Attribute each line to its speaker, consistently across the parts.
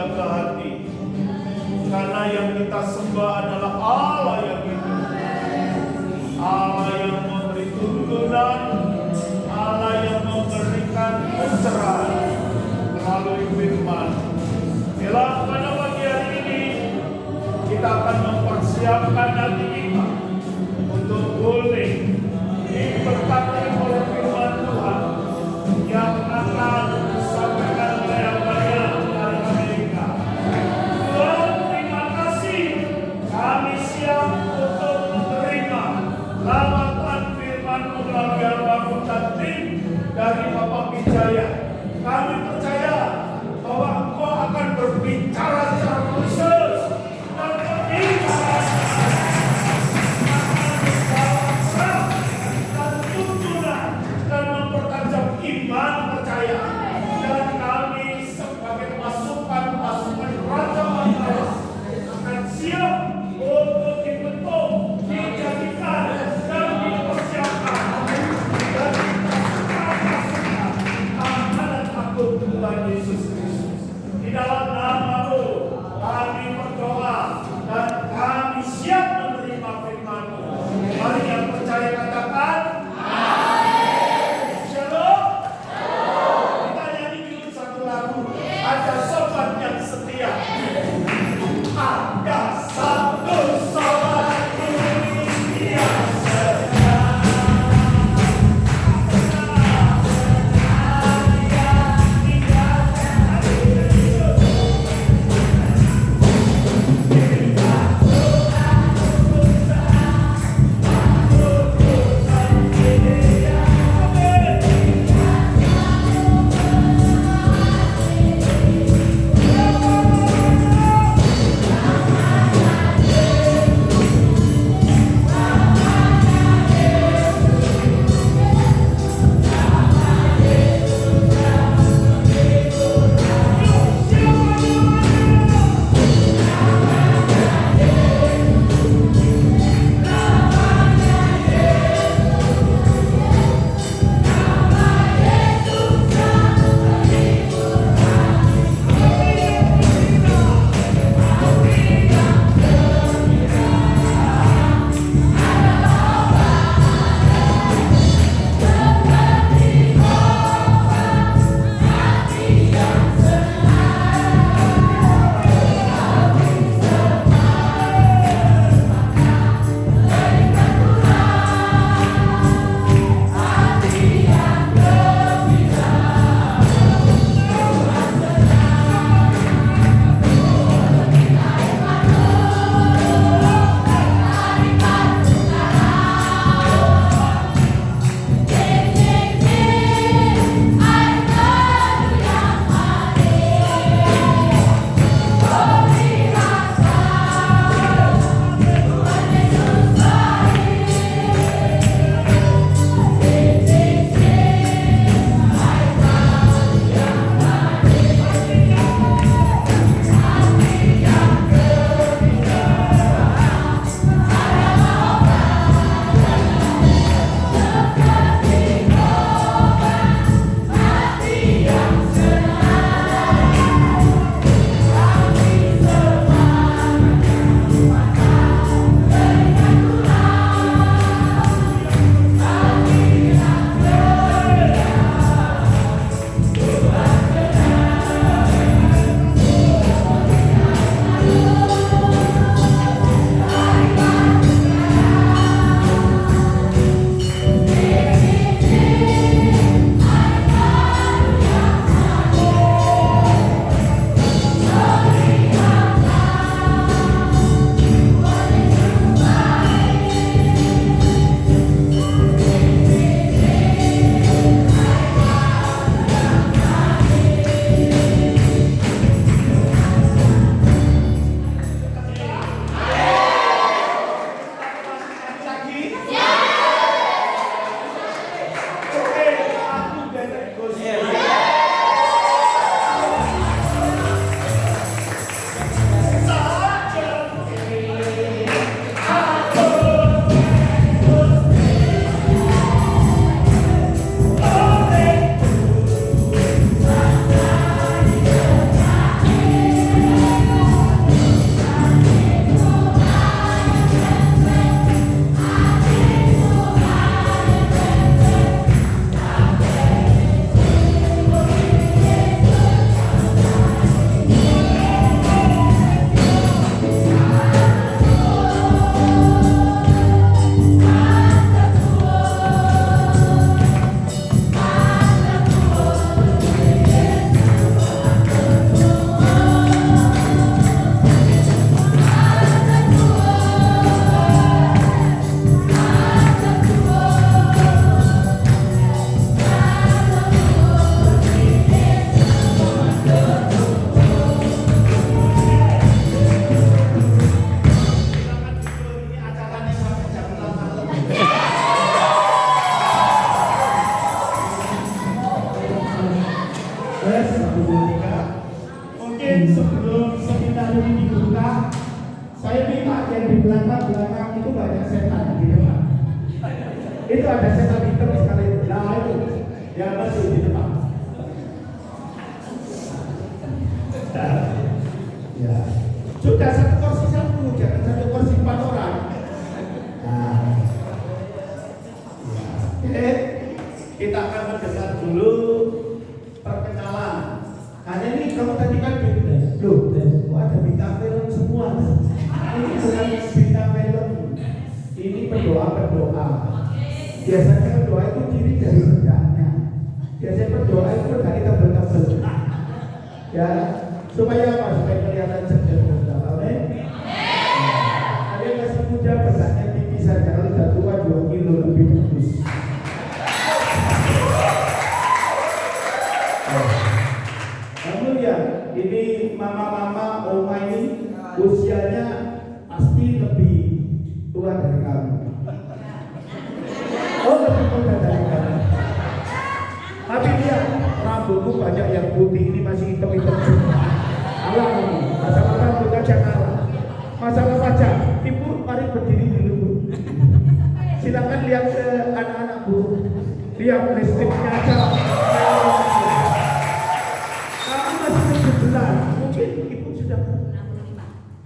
Speaker 1: menjaga hati. Karena yang kita sembah adalah Allah yang hidup, Allah yang memberi tuntunan, Allah yang memberikan pencerahan melalui firman. Bila pada pagi hari ini kita akan mempersiapkan hati kita untuk boleh diberkati oleh firman Tuhan yang akan disampaikan oleh yang banyak dari Amerika. Tuhan, terima kasih, kami siap untuk menerima lawatan firman-Mu melalui Al-Quran dan tim dari Bapak Wijaya. Kami percaya bahwa Engkau akan berbicara secara khusus dan berbicara
Speaker 2: sebelum seminar ini dibuka, saya minta yang di belakang itu banyak setan di depan. Itu ada setan hitam sekali. Nah itu yang masuk di depan. Ya, sudah satu kursi satu, jangan satu kursi 4 orang. Nah, oke, kita akan mendengar dulu perkenalan. Karena ini kalau tadi kan loh, ada bintang film semua. Ini bukan bintang film, ini pendoa. Biasanya berdoa itu ciri dari rendahnya. Biasanya berdoa itu dari tebel-tebel. Ya, supaya apa? Supaya kelihatan cerdas dan amin. Saya masih muda, besarnya tipis saja. Kalau sudah tua 2 kilo lebih bagus. Namun ya, ini mama-mama, oma ini usianya pasti lebih tua dari kamu. Oh, lebih muda dari kamu. Tapi dia rambutku banyak yang putih, ini masih hitam-hitam semua. Alah ini, masalah rambut aja kalah. Masalah wajah, ibu mari berdiri dulu bu. Silakan lihat ke anak-anakku. Lihat listriknya aja. Kamu masih 17, mungkin ibu sudah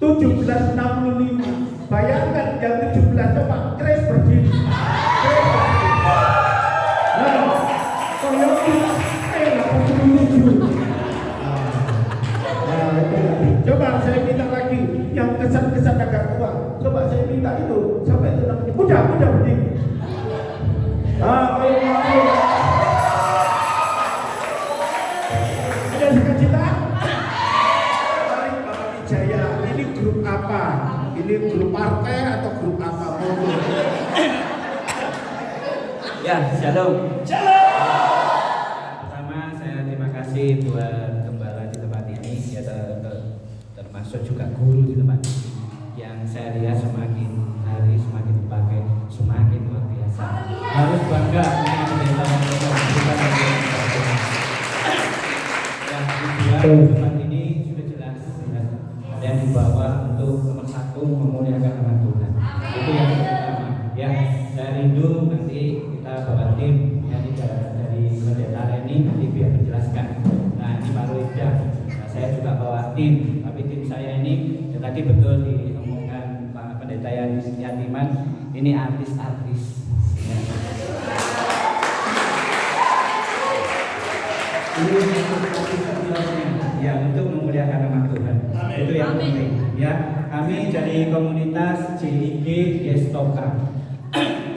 Speaker 2: 1765. Bayangkan yang 17 coba Grace berdiri. Coba saya minta lagi yang kesan-kesan agak tua. Coba saya minta itu sampai itu namanya muda berdiri. Ada sukacita? Mari Bapak Wijaya, ini grup apa? Ini grup partai atau grup apa?
Speaker 3: Ya, shalom. Pertama saya terima kasih buat gembala di tempat ini, ya termasuk juga guru di tempat ini. Yang saya lihat semakin hari semakin dipakai, semakin luar biasa. Harus bangga dengan pendeta yang kedua tempat ini sudah jelas ya. Dan dibawa untuk nomor 1 memuliakan nama Tuhan. Itu yang pertama. Ya, saya rindu nanti kita bawa tim yang dari pendeta ini nanti biar menjelaskan. Nah ini Pak Roida, nah, saya juga bawa tim, tapi tim saya ini ya, tadi betul diomongkan Pak Pendeta Yatiman, ini artis-artis. Ya. Ini ya untuk memuliakan nama Tuhan. Amin. Itu yang penting. Ya, kami dari komunitas JIG Gestoka.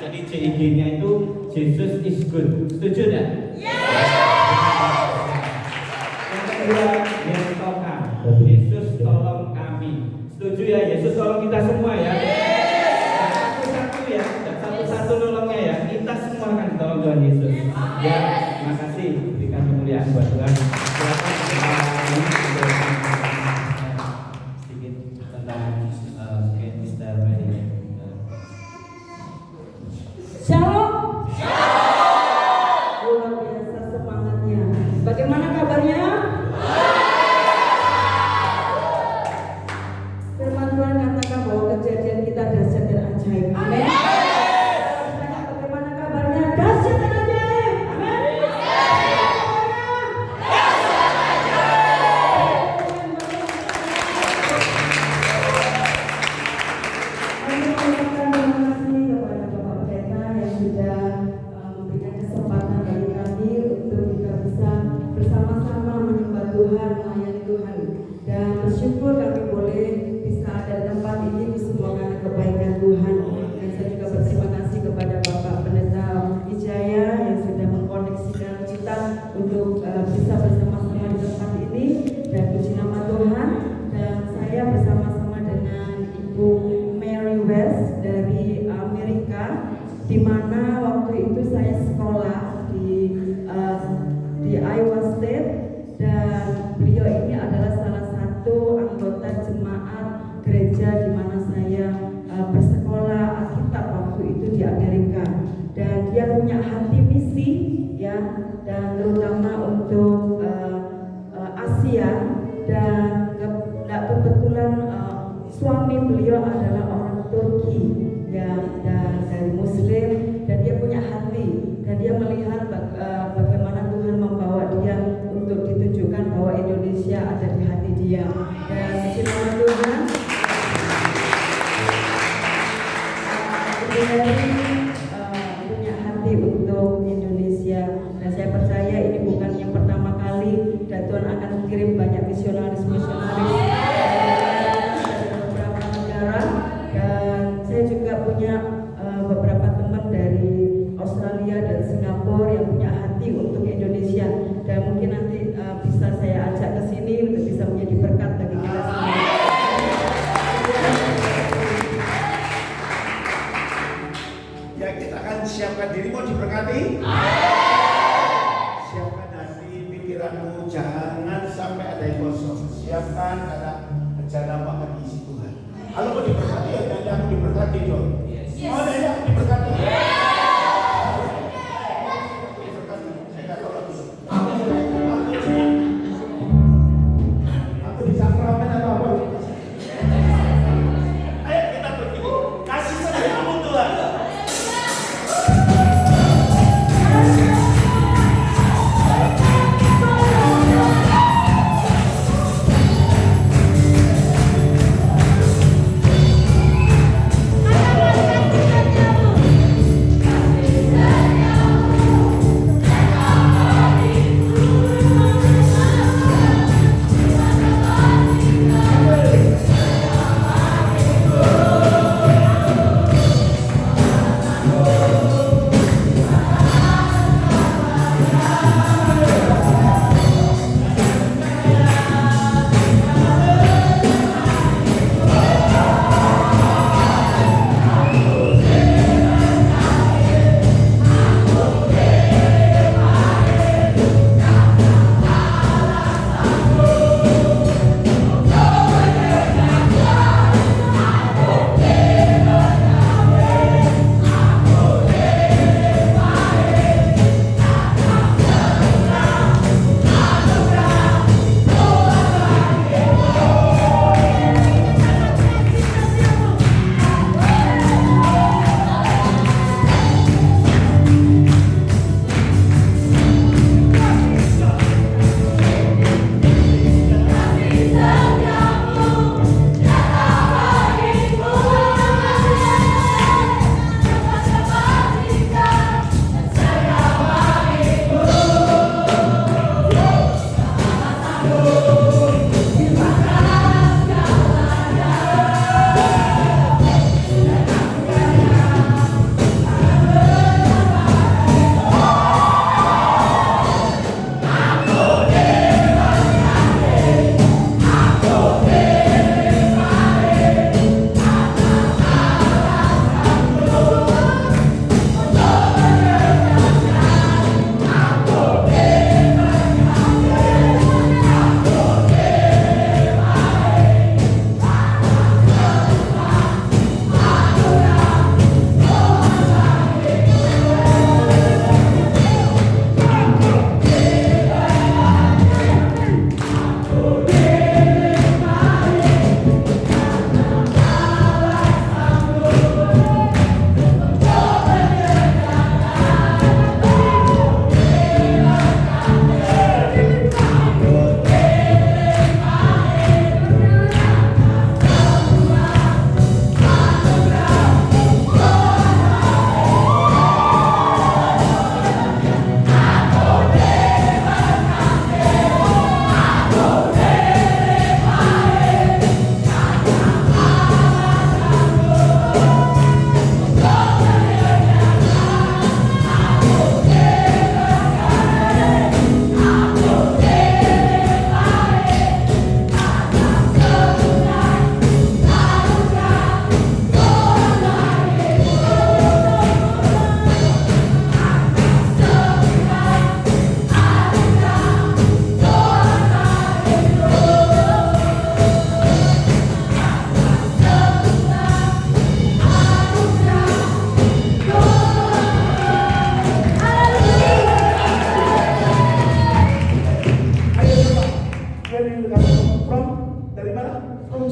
Speaker 3: Jadi JIG-nya itu Jesus is good. Setuju tidak? Yang kedua, Gestoka. Yesus tolong kami. Setuju ya? Yesus tolong kita semua ya. Satu-satu ya, satu-satu nolongnya ya. Kita semua akan ditolong Tuhan Yesus. Ya, terima kasih. Berikan kemuliaan buat Tuhan. Sedikit tentang Mr. Mary.
Speaker 4: Shalom. Luar biasa semangatnya. Bagaimana kabarnya? Firman Tuhan katakan bahwa kejadian kita dahsyat dan ajaib. Amin. Bagaimana kabarnya? Dahsyat dan ajaib. Amin. Bersyukur kami boleh bisa ada di tempat ini semua karena kebaikan Tuhan. Dan saya juga berterima kasih kepada Bapak Pendeta Wijaya yang sudah mengkoneksikan kita untuk bisa bersama-sama di tempat ini. Dan puji nama Tuhan. Dan saya bersama-sama dengan Ibu Mary West dari Amerika, di mana waktu itu saya sekolah di Iowa State, dan beliau ini adalah salah satu anggota suami beliau adalah orang Turki yang dari Muslim, dan dia punya hati, dan dia melihat bagaimana Tuhan membawa dia untuk ditunjukkan bahwa Indonesia ada di hati dia. Dan puji nama Tuhan, punya hati untuk Indonesia, dan saya percaya ini bukan yang pertama kali, dan Tuhan akan kirim banyak misionaris-misionaris dari beberapa negara. Dan saya juga punya beberapa teman dari Australia dan Singapura yang punya hati untuk Indonesia, dan mungkin nanti bisa saya ajak ke sini untuk bisa menjadi berkat bagi kita semua.
Speaker 2: Ya, kita akan siapkan diri, mau diberkati. Siapkan hati, pikiranmu, jangan sampai ada yang kosong. Siapkan karena rencana akan diisi Tuhan. Kalau mau diberkati, ya nanti aku diberkati dong. Oh, nanti aku diberkati. Aku di sakramen atau apa?
Speaker 1: Ayo kita berdoa. Kasih senyummu Tuhan.
Speaker 5: Ada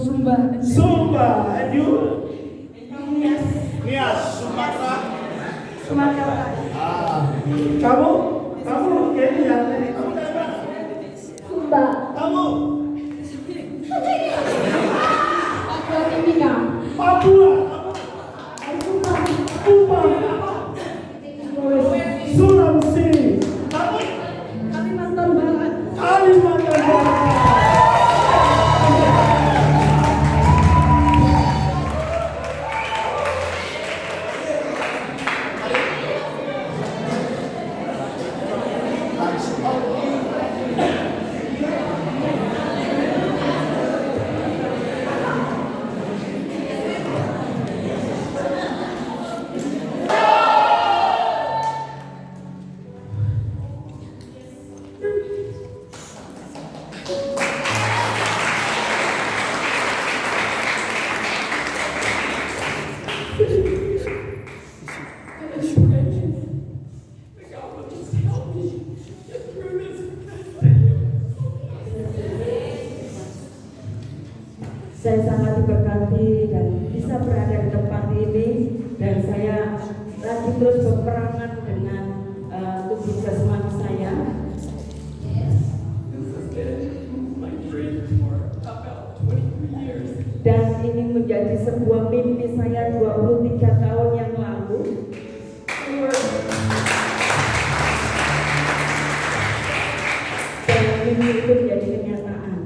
Speaker 4: Sumba.
Speaker 2: Sumba. And you?
Speaker 1: Nias, Sumatera.
Speaker 4: Sumatera.
Speaker 2: Kamu? Ini yang
Speaker 1: Kamu dari mana?
Speaker 4: Sumba.
Speaker 1: Kamu?
Speaker 4: Papua Timika.
Speaker 2: Papua. Sumba. Sulawesi.
Speaker 1: Kamu?
Speaker 4: Kalimantan Barat.
Speaker 2: Kalimantan Barat.
Speaker 4: Saya sangat diberkati dan bisa berada di tempat ini, dan saya lagi terus berperangan dengan tubuh jasmani saya. Dan ini menjadi sebuah mimpi saya 23 tahun yang lalu. Dan mimpi itu menjadi kenyataan.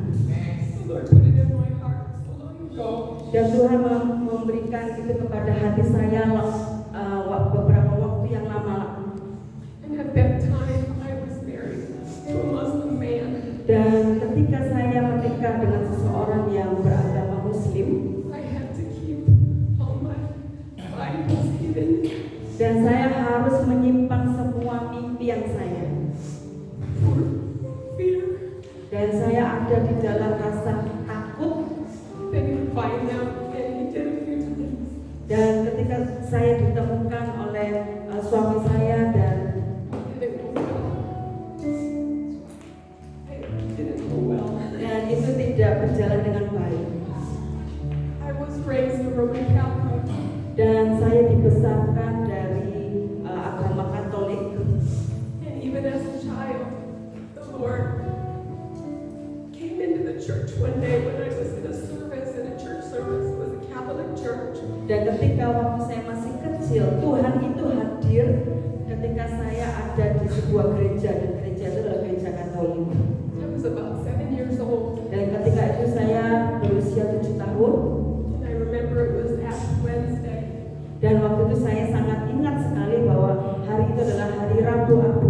Speaker 4: Dan Tuhan memberikan itu kepada hati saya beberapa waktu yang lama. Dan ketika saya menikah dengan seseorang yang beragama Muslim, dan saya harus menyimpan semua impian saya. Dan saya ada di dalam rasa takut. Dan ketika saya ditemukan oleh suami saya dan itu tidak berjalan dengan baik. Dan saya dibesarkan dari agama Katolik. Dan ketika waktu saya masih kecil, Tuhan itu hadir ketika saya ada di sebuah gereja, dan gereja itu adalah gereja Katolik. Dan ketika itu saya berusia 7 tahun. Dan waktu itu saya sangat ingat sekali bahwa hari itu adalah hari Rabu Abu.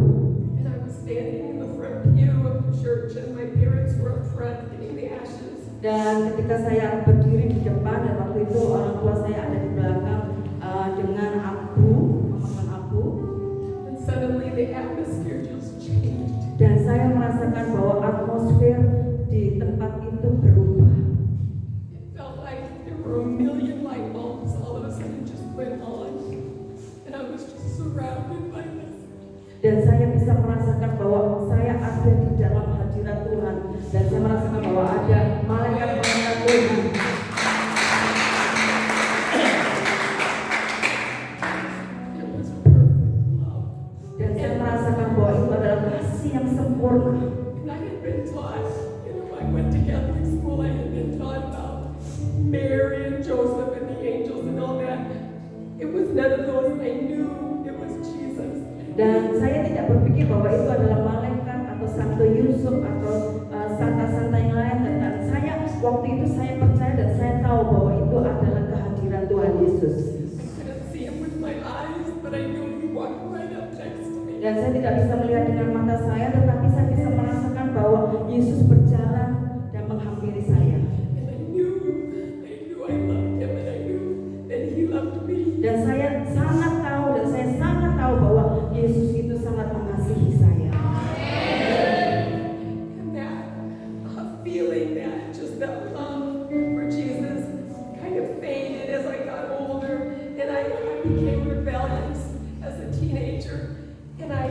Speaker 4: Dan ketika saya berdiri di depan, dan waktu itu orang tua saya ada di belakang dengan abu, memakan abu. Dan saya merasakan bahwa atmosfer di tempat itu berubah. Dan saya bisa merasakan bahwa saya ada di dalam hadirat Tuhan, dan saya merasakan bahwa ada malaikat-malaikat Tuhan. Dan saya merasakan bahwa itu adalah kasih yang sempurna.
Speaker 5: Mary and Joseph and the angels and all that. It was none of those. I knew it was Jesus.
Speaker 4: Dan saya tidak berpikir bahwa itu adalah malaikat atau Santo Yusuf atau santa-santa yang lain. Dan saya waktu itu saya percaya dan saya tahu bahwa itu adalah kehadiran Tuhan Yesus. Dan saya tidak bisa melihat dengan mata saya, tetapi saya bisa merasakan bahwa Yesus berjalan dan menghampiri saya. Dan saya sangat tahu, dan saya sangat tahu bahwa Yesus itu sangat mengasihi saya.
Speaker 5: And that feeling, that love for Jesus kind of faded as I got older, and I became rebellious as a teenager, and I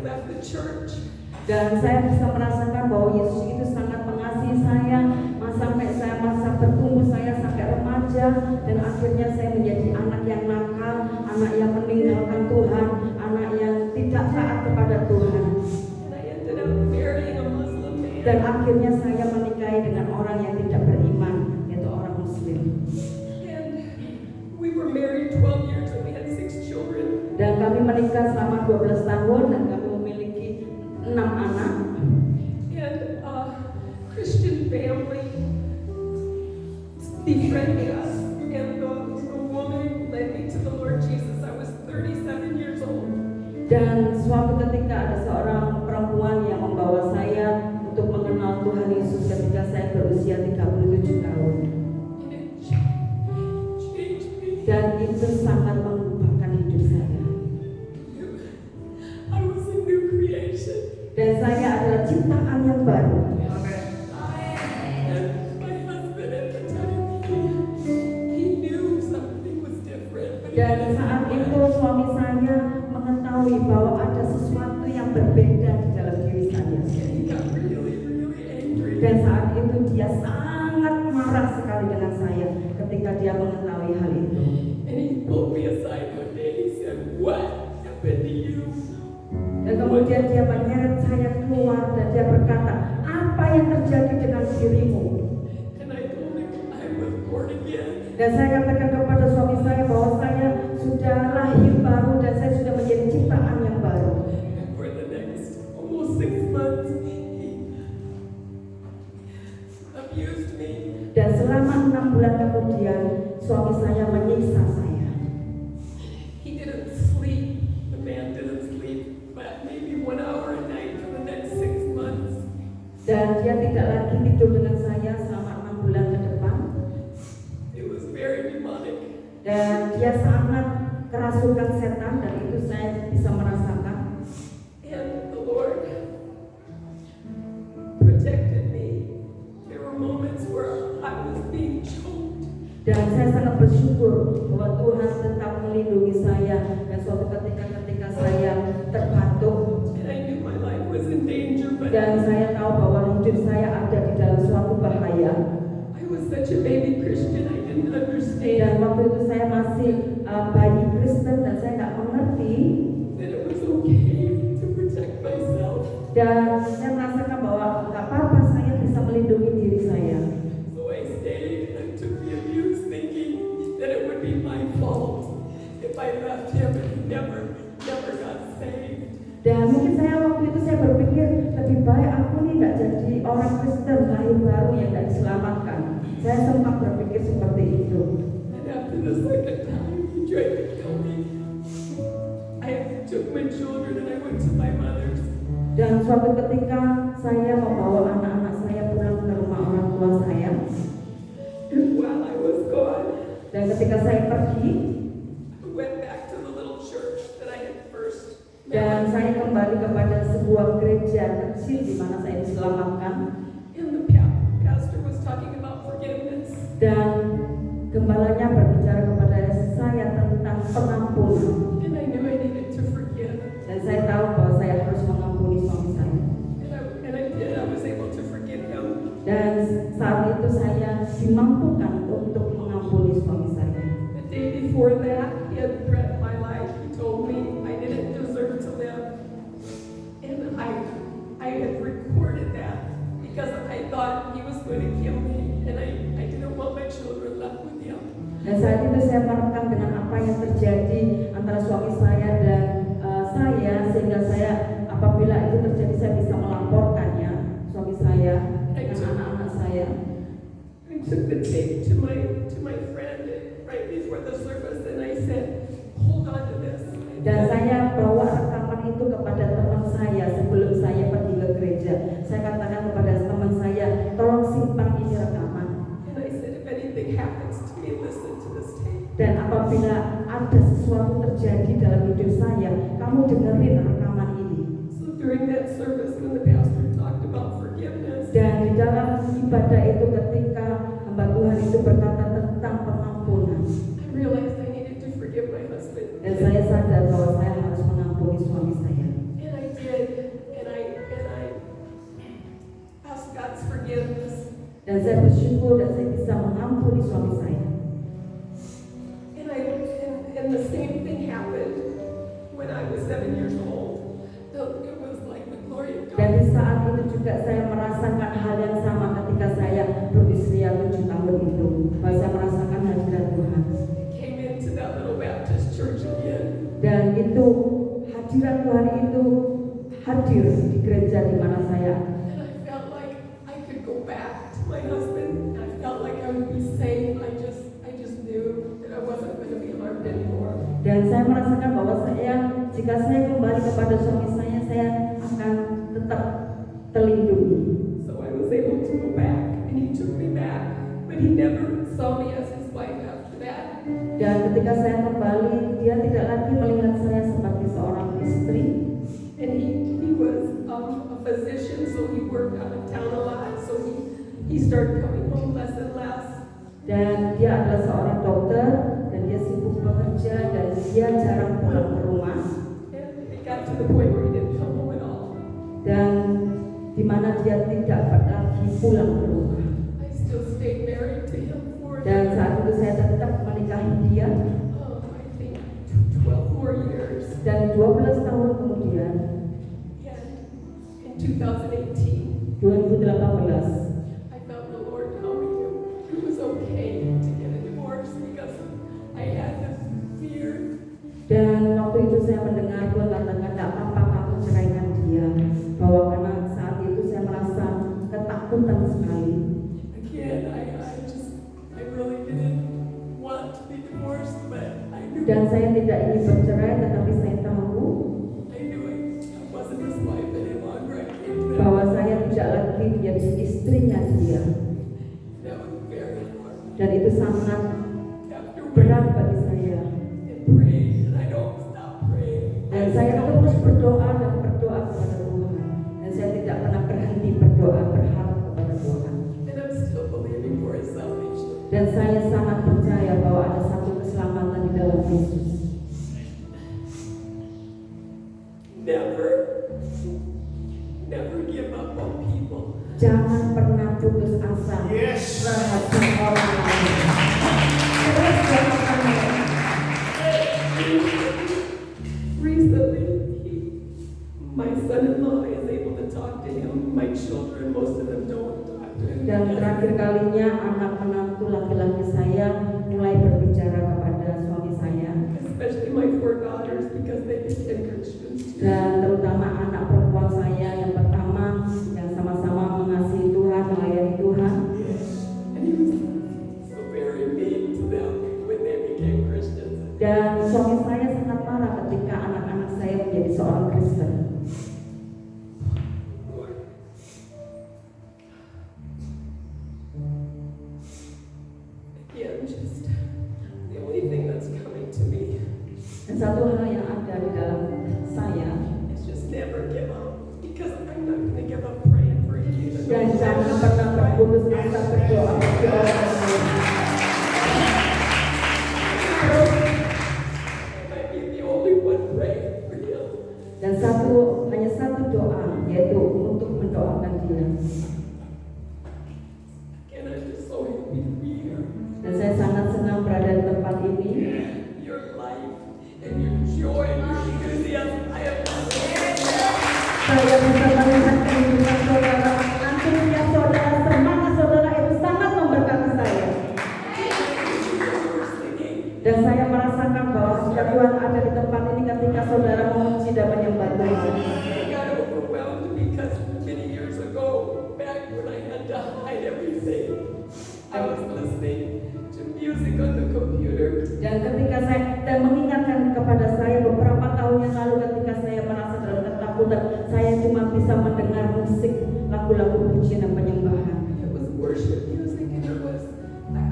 Speaker 5: left the church.
Speaker 4: Dan saya bisa merasakan bahwa Yesus itu sangat mengasihi saya, sampai saya masa bertumbuh saya sampai remaja, dan akhirnya saya menjadi anak yang nakal, anak yang meninggalkan Tuhan, anak yang tidak taat kepada Tuhan.
Speaker 5: And I ended up marrying a Muslim man.
Speaker 4: Dan akhirnya saya menikahi dengan orang yang tidak beriman, yaitu orang Muslim.
Speaker 5: And we were married 12 years and we had 6 children.
Speaker 4: Dan kami menikah selama 12 tahun dan kami memiliki 6 anak.
Speaker 5: And Christian family befriended us. And the woman led me to the Lord Jesus. I was 37 years old.
Speaker 4: Dan suatu ketika ada seorang perempuan yang membawa saya untuk mengenal Tuhan Yesus ketika saya berusia 37 tahun.
Speaker 5: And it changed me.
Speaker 4: Dan itu sangat mengubahkan hidup saya.
Speaker 5: I was a new creation.
Speaker 4: Dan saya adalah ciptaan yang baru.
Speaker 5: And my husband at the time, he knew something was different. But he
Speaker 4: Dan
Speaker 5: didn't
Speaker 4: saat
Speaker 5: know
Speaker 4: itu
Speaker 5: what.
Speaker 4: suami saya mengetahui bahwa ada sesuatu yang berbeda di dalam diri saya.
Speaker 5: And he got really, really angry.
Speaker 4: Dan saat itu dia sangat marah sekali dengan saya ketika dia mengetahui hal itu.
Speaker 5: And he pulled me aside one day. He said, "What happened to you?"
Speaker 4: Dan kemudian dia menyeret saya keluar dan dia berkata, apa yang terjadi dengan dirimu?
Speaker 5: And I told him I was born again.
Speaker 4: Dan saya katakan kepada suami saya bahwa saya sudah lahir baru dan saya sudah menjadi ciptaan yang baru.
Speaker 5: And for the next almost 6 months, he abused me.
Speaker 4: Dan selama 6 bulan kemudian suami saya menyiksa saya.
Speaker 5: He didn't sleep. The man didn't sleep, but maybe 1 hour a night for the next 6 months.
Speaker 4: Dan dia tidak lagi tidur dengan saya selama 6 bulan ke depan.
Speaker 5: It was very demonic.
Speaker 4: Dan dia sangat kerasukan setan dan itu saya bisa merasakan.
Speaker 5: And the Lord protected me. There were moments where I was being choked.
Speaker 4: Dan saya sangat bersyukur bahwa Tuhan tetap melindungi saya. Dan suatu ketika saya terbatuk
Speaker 5: And I knew my life was in danger, but
Speaker 4: dan saya tahu bahwa hidup saya ada di dalam suatu bahaya.
Speaker 5: I was such a baby Christian, I didn't
Speaker 4: Dan
Speaker 5: understand
Speaker 4: waktu itu saya masih bayi Kristen dan saya nggak mengerti.
Speaker 5: that it was okay to protect myself.
Speaker 4: Dan saya merasakan bahwa nggak apa-apa, saya bisa melindungi diri saya.
Speaker 5: So I stayed and took the abuse thinking that it would be my fault if I left him and he never got saved.
Speaker 4: Dan mungkin waktu itu saya berpikir lebih baik aku nih nggak jadi orang Kristen lahir baru yang nggak diselamatkan. Saya sempat berpikir seperti itu.
Speaker 5: And after the second time he tried to kill me, I took my children and I went to my mother's.
Speaker 4: Dan suatu ketika saya membawa anak-anak saya pulang ke rumah orang tua saya.
Speaker 5: And while I was gone,
Speaker 4: Dan ketika saya pergi,
Speaker 5: I went back to the little church that I had first
Speaker 4: dan
Speaker 5: met.
Speaker 4: saya kembali kepada sebuah gereja kecil di mana saya diselamatkan.
Speaker 5: And the pastor was talking about forgiveness.
Speaker 4: Dan gembalanya berbicara kepada saya tentang pengampunan.
Speaker 5: And I knew I needed to forgive.
Speaker 4: Dan saya tahu bahwa saya harus mengampuni suami saya.
Speaker 5: And I did. I was able to forgive him.
Speaker 4: Dan saat itu saya dimampukan untuk mengampuni suami saya.
Speaker 5: The day before that, he had threatened my life. He told me I didn't deserve to live. And I had recorded that because I thought he was going to kill me. And I didn't want my children left with him.
Speaker 4: Dan saat itu saya merekam dengan apa yang terjadi antara suami saya dan saya, sehingga saya apabila itu terjadi saya bisa melaporkannya, suami saya dengan anak-anak saya.
Speaker 5: I took the tape to my friend right before the service, and I said, "Hold on to this."
Speaker 4: Dan saya bawa rekaman itu kepada teman saya sebelum saya pergi ke gereja. Saya katakan kepada teman saya, tolong simpan ini rekaman.
Speaker 5: And I said, "If anything happens to me, listen to this tape."
Speaker 4: Dan apabila ada sesuatu terjadi dalam hidup saya, kamu dengerin rekaman ini.
Speaker 5: So during that service, when the pastor talked about forgiveness,
Speaker 4: Dan di dalam ibadah itu ketika hamba Tuhan itu berkata tentang pengampunan,
Speaker 5: I realized I needed to forgive my husband.
Speaker 4: dan saya sadar bahwa saya harus mengampuni suami saya.
Speaker 5: And I did, and I asked God's forgiveness.
Speaker 4: Dan saya bersyukur dan saya bisa mengampuni hadir di gereja di mana saya.
Speaker 5: And I felt like I could go back to my husband. I felt like I would be safe. I just knew that I wasn't going to be harmed anymore.
Speaker 4: Dan saya merasakan bahwa jika saya kembali kepada suami saya akan tetap terlindungi.
Speaker 5: So I was able to go back, and he took me back, but he never saw me as his wife after that.
Speaker 4: Dan ketika saya kembali, dia tidak lagi melihat saya sebagai seorang istri.
Speaker 5: And he was a physician, so he worked out of town a lot. So he started coming home less and less.
Speaker 4: Dan dia adalah seorang dokter, dan dia sibuk bekerja, dan dia jarang pulang ke rumah.
Speaker 5: And it got to the point where he didn't come home at all.
Speaker 4: Dan di mana dia tidak lagi pulang ke rumah.
Speaker 5: I still stayed married to him for
Speaker 4: Dan saat itu saya tetap menikahi dia.
Speaker 5: I think 12 more years.
Speaker 4: Dan 12 tahun kemudian,
Speaker 5: And in 2018,
Speaker 4: 2018,
Speaker 5: I felt the Lord tell me it was okay to get a divorce because I had this fear.
Speaker 4: dan waktu itu saya mendengar Tuhan katakan, tidak apa-apa kamu ceraikan dia. Bahwa karena saat itu saya merasa ketakutan sekali.
Speaker 5: Again, I really didn't want to be divorced, but I knew
Speaker 4: Dan saya tidak ingin bercerai, tetapi saya tahu
Speaker 5: I wasn't his wife any longer. I came to that.
Speaker 4: bahwa saya tidak lagi menjadi istrinya dia.
Speaker 5: That was very hard.
Speaker 4: Dan itu sangat
Speaker 5: After
Speaker 4: berat bagi saya.
Speaker 5: and prayed, and I don't stop praying.
Speaker 4: Dan saya terus berdoa dan berdoa kepada Tuhan. Dan saya tidak pernah berhenti berdoa, berharap kepada Tuhan.
Speaker 5: And I'm still believing for his salvation.
Speaker 4: Dan saya sangat percaya bahwa ada satu keselamatan di dalam Yesus.
Speaker 5: Never give up on people.
Speaker 4: Jangan pernah putus asa
Speaker 2: Yes.
Speaker 4: terhadap orang lain. Terus doakan mereka.
Speaker 5: Recently, my son-in-law is able to talk to him. My children, most of them don't talk to him.
Speaker 4: Dan terakhir kalinya anak menantu laki-laki saya mulai berbicara kepada suami saya.
Speaker 5: Especially my 4 daughters because they became Christians.
Speaker 4: Dan terutama anak perempuan saya yang pertama yang sama-sama mengasihi Tuhan, melayani Tuhan.
Speaker 5: And he was so very mean to them when they became Christians.
Speaker 4: Dan suami saya sangat marah ketika anak-anak saya menjadi seorang Kristen.
Speaker 5: Again, just the only thing that's coming to me
Speaker 4: Dan satu hal yang ada di dalam saya,
Speaker 5: is just never give up because I'm not going to give up praying for him. Even though
Speaker 4: dan jangan pernah berputus asa berdoa bagi orang lain.
Speaker 5: I might be the only one praying for him.
Speaker 4: Dan hanya satu doa, yaitu untuk mendoakan dia.
Speaker 5: And I'm just so happy to be here.
Speaker 4: Dan saya sangat senang berada di tempat ini.
Speaker 5: Your life and your joy and your enthusiasm, I have
Speaker 4: Saya bisa melihat kehidupan saudara, antusias saudara, semangat saudara itu sangat memberkati saya. Dan saya merasakan bahwa Tuhan ada di tempat ini ketika saudara memuji dan menyembah Tuhan.
Speaker 5: I got overwhelmed because many years ago, back when I had to hide everything, I was listening to music on the computer.
Speaker 4: Dan ketika saya mengingatkan kepada saya beberapa tahun yang lalu ketika saya merasa dalam ketakutan, saya cuma bisa mendengar musik, lagu-lagu pujian dan penyembahan.
Speaker 5: It was worship music, and it was,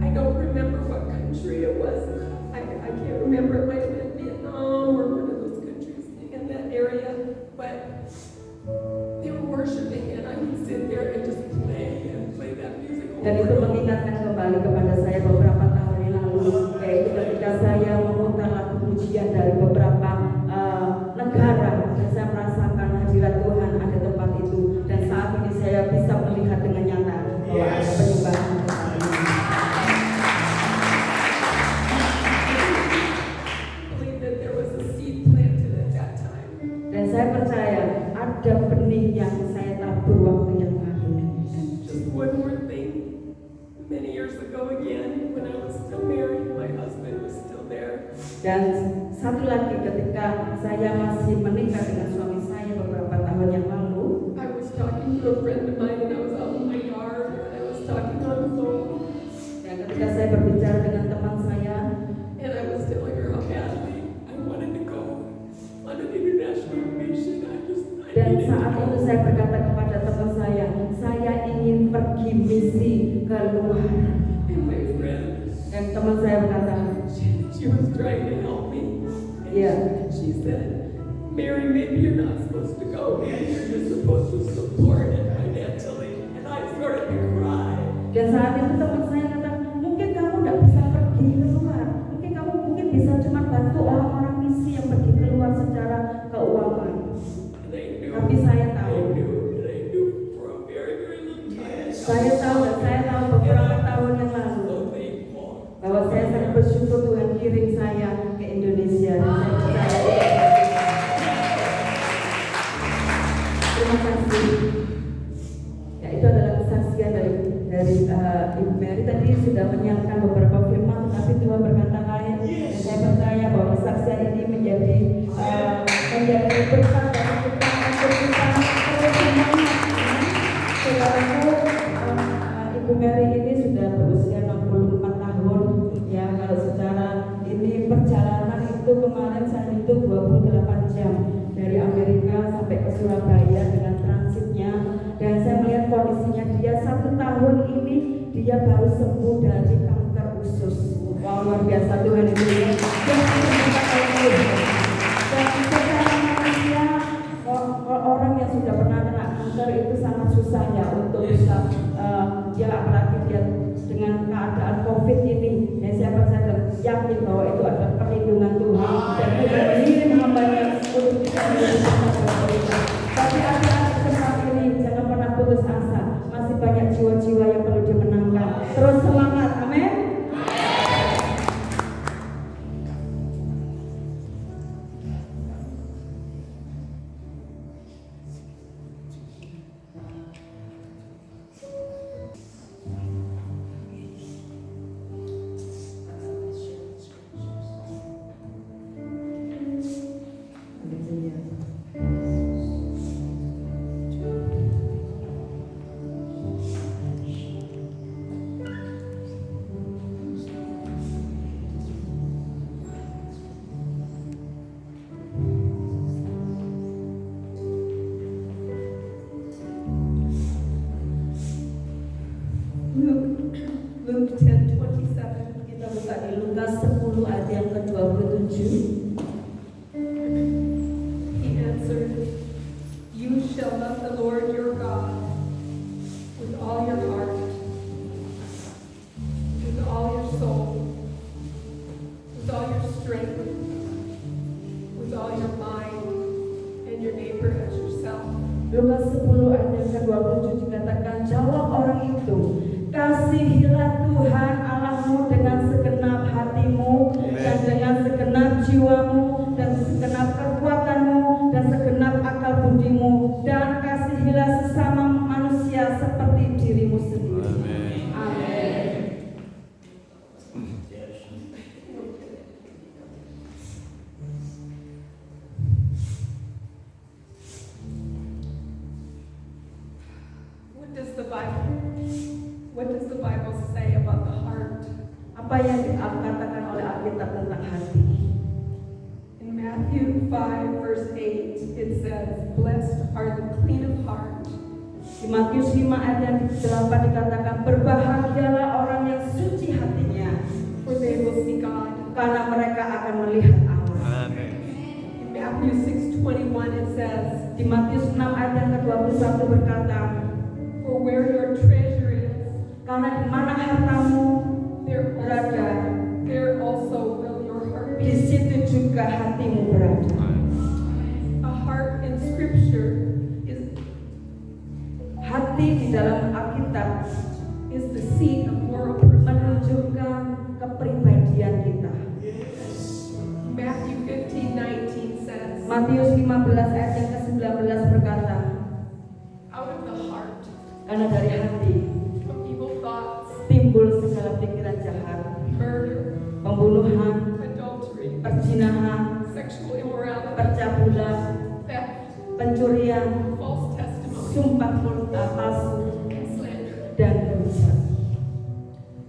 Speaker 5: I don't remember what country it was. I can't remember, it might have been Vietnam or one of those countries in that area, but they were worshiping, and I would sit there and just play that music
Speaker 4: Dan
Speaker 5: over
Speaker 4: itu
Speaker 5: and over.
Speaker 4: mengingatkan kembali kepada saya beberapa tahun yang lalu, yaitu ketika saya memutar lagu pujian dari beberapa negara, dan saya merasakan hadirat Tuhan ada tempat itu. Dan saat ini saya bisa melihat dengan nyata bahwa ada penyembahan di tempat ini.
Speaker 5: I believe that there was a seed planted at that time.
Speaker 4: Dan saya percaya ada benih yang saya tabur waktu yang lalu.
Speaker 5: Just one more thing. Many years ago again, when I was still married, my husband was still there.
Speaker 4: Dan satu lagi ketika saya masih menikah dengan suami saya beberapa tahun yang lalu, saya berbicara dengan teman saya,
Speaker 5: and I was telling her how badly I wanted to go on an international mission. I
Speaker 4: dan
Speaker 5: needed
Speaker 4: saat
Speaker 5: to
Speaker 4: itu
Speaker 5: go.
Speaker 4: saya berkata kepada teman saya ingin pergi misi ke luar.
Speaker 5: And my friend,
Speaker 4: Dan teman saya berkata,
Speaker 5: she was trying to help me. And
Speaker 4: Yeah.
Speaker 5: she said, Mary, maybe you're not supposed to go. Maybe you're just supposed to support it financially. And I started to cry.
Speaker 4: dan saat itu teman saya kata, mungkin kamu tidak bisa pergi keluar, mungkin kamu bisa cuma bantu orang-orang misi yang pergi keluar secara keuangan.
Speaker 5: And I knew,
Speaker 4: Tapi saya
Speaker 5: I
Speaker 4: tahu,
Speaker 5: knew for a very, very long time.
Speaker 4: saya tahu beberapa tahun yang lalu
Speaker 5: So thankful.
Speaker 4: bahwa saya sangat bersyukur Tuhan kirim saya ke Indonesia. Dan saya percaya. Terima kasih. Ya, itu adalah kesaksian dari Ibu Mary. Tadi sudah menyiapkan beberapa firman, tetapi Tuhan berkata lain. Dan saya percaya bahwa kesaksian ini menjadi berkat bagi kita untuk kita terus semangat. Saudaraku, Ibu Mary ini sudah berusia 64 tahun. Ya, kalau secara ini perjalanan itu kemarin saya itu 28 jam dari Amerika sampai ke Surabaya dengan transitnya. Dan saya melihat kondisinya dia 1 tahun ini dia baru sembuh dari kanker usus. Wow, luar biasa Tuhan itu ya. Dan secara manusia orang yang sudah pernah kena kanker itu sangat susah ya untuk bisa dia apalagi dia dengan keadaan COVID ini. Dan saya percaya yakin bahwa itu adalah perlindungan Tuhan dan Tuhan mengirim hamba-Nya untuk kita menyelamatkan. Tapi adik-adik tempat ini jangan pernah putus asa. Masih banyak jiwa-jiwa yang perlu dimenangkan. Terus semangat, amin.
Speaker 5: Luke 10:27.
Speaker 4: Kita buka di Lukas 10 ayat yang ke-27.
Speaker 5: He answered, You shall love the Lord your God with all your heart, with all your soul, with all your strength, with all your mind, and your neighbor as yourself.
Speaker 4: Lukas 10 ayat yang ke-27 dikatakan, jawab orang itu, kasihilah Tuhan Allahmu dengan segenap hatimu dan dengan segenap jiwamu dan segenap kekuatanmu dan segenap akal budimu, dan kasihilah sesama manusia seperti dirimu sendiri. Amin.
Speaker 5: What does the Bible say about the heart?
Speaker 4: Apa yang dikatakan oleh Alkitab tentang hati?
Speaker 5: In Matthew 5 verse 8 it says, Blessed are the clean of heart.
Speaker 4: Di Matius 5 ayat yang 8 dikatakan, berbahagialah orang yang suci hatinya,
Speaker 5: for they will see God.
Speaker 4: karena mereka akan melihat Allah.
Speaker 5: In Matthew 6:21 it says,
Speaker 4: Di Matius 6 ayat yang ke-21 berkata,
Speaker 5: For where your treasure is,
Speaker 4: karena di mana hartamu berada,
Speaker 5: there also will your heart
Speaker 4: di
Speaker 5: be.
Speaker 4: situ juga hatimu berada.
Speaker 5: A heart in Scripture
Speaker 4: Hati di dalam Alkitab
Speaker 5: is the seat of moral personality.
Speaker 4: menunjukkan kepribadian kita.
Speaker 5: Matthew 15:19 says,
Speaker 4: Matius 15 ayat yang ke-19 berkata,
Speaker 5: Out of the heart,
Speaker 4: karena dari hati
Speaker 5: from evil thoughts,
Speaker 4: timbul segala pikiran jahat,
Speaker 5: murder,
Speaker 4: pembunuhan,
Speaker 5: adultery,
Speaker 4: perzinahan,
Speaker 5: sexual immorality,
Speaker 4: pencabulan,
Speaker 5: theft,
Speaker 4: pencurian,
Speaker 5: false testimony,
Speaker 4: sumpah palsu,
Speaker 5: and slander.
Speaker 4: dan dosa.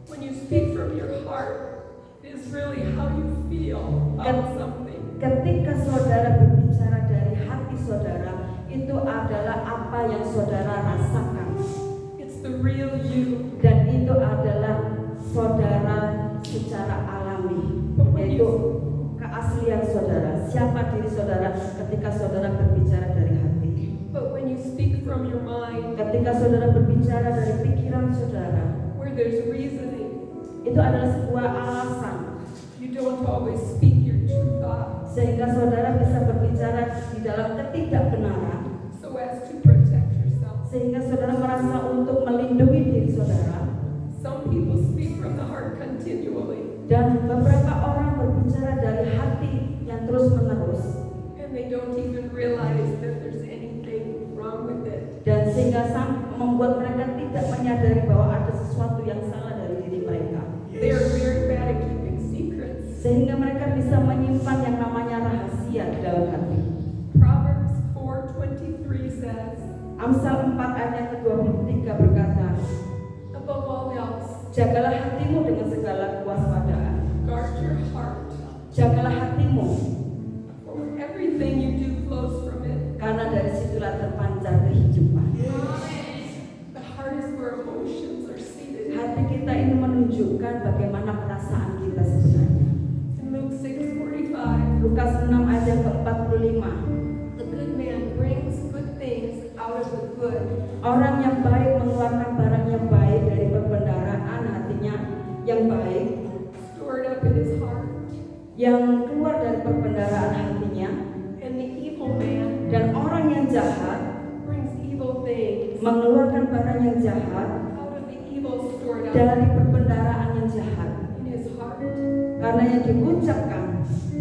Speaker 5: When you speak from your heart. It is really how you feel about something.
Speaker 4: Ketika saudara berbicara dari hati saudara, itu adalah apa yang saudara rasakan.
Speaker 5: It's the real you.
Speaker 4: Dan itu adalah saudara secara alami, yaitu keaslian saudara. Siapa diri saudara ketika saudara berbicara dari hati.
Speaker 5: But when you speak from your mind,
Speaker 4: Ketika saudara berbicara dari pikiran saudara,
Speaker 5: where there's reasoning,
Speaker 4: itu adalah sebuah alasan.
Speaker 5: you don't always speak your true thoughts
Speaker 4: Sehingga saudara bisa berbicara di dalam ketidakbenaran,
Speaker 5: so as to protect yourself.
Speaker 4: sehingga saudara merasa untuk melindungi diri saudara.
Speaker 5: Some people speak from the heart continually,
Speaker 4: Dan beberapa orang berbicara dari hati yang terus menerus,
Speaker 5: and they don't even realize that there's anything wrong with it.
Speaker 4: dan sehingga membuat mereka tidak menyadari bahwa ada sesuatu yang salah dari diri mereka.
Speaker 5: They are very bad at keeping secrets.
Speaker 4: Sehingga mereka bisa menyimpan yang namanya rahasia di dalam hati.
Speaker 5: Proverbs 4:23 says,
Speaker 4: Amsal 4 ayat ke-23 berkata,
Speaker 5: above all else,
Speaker 4: jagalah hatimu dengan segala kewaspadaan.
Speaker 5: guard your heart,
Speaker 4: Jagalah hatimu,
Speaker 5: for everything you do flows from it.
Speaker 4: karena dari situlah terpancar kehidupan.
Speaker 5: The heart is where emotions are seated.
Speaker 4: Hati kita ini menunjukkan bagaimana perasaan kita sebenarnya.
Speaker 5: In Luke 6:45,
Speaker 4: Lukas 6 ayat yang ke-45.
Speaker 5: the good man brings good things out of the good,
Speaker 4: Orang yang baik mengeluarkan barang yang baik dari perbendaharaan hatinya yang baik,
Speaker 5: stored up in his heart.
Speaker 4: yang keluar dari perbendaharaan hatinya.
Speaker 5: And the evil man
Speaker 4: Dan orang yang jahat
Speaker 5: brings evil things
Speaker 4: mengeluarkan barang yang jahat
Speaker 5: out of the evil stored up
Speaker 4: dari perbendaharaan yang jahat,
Speaker 5: in his heart.
Speaker 4: karena yang diucapkan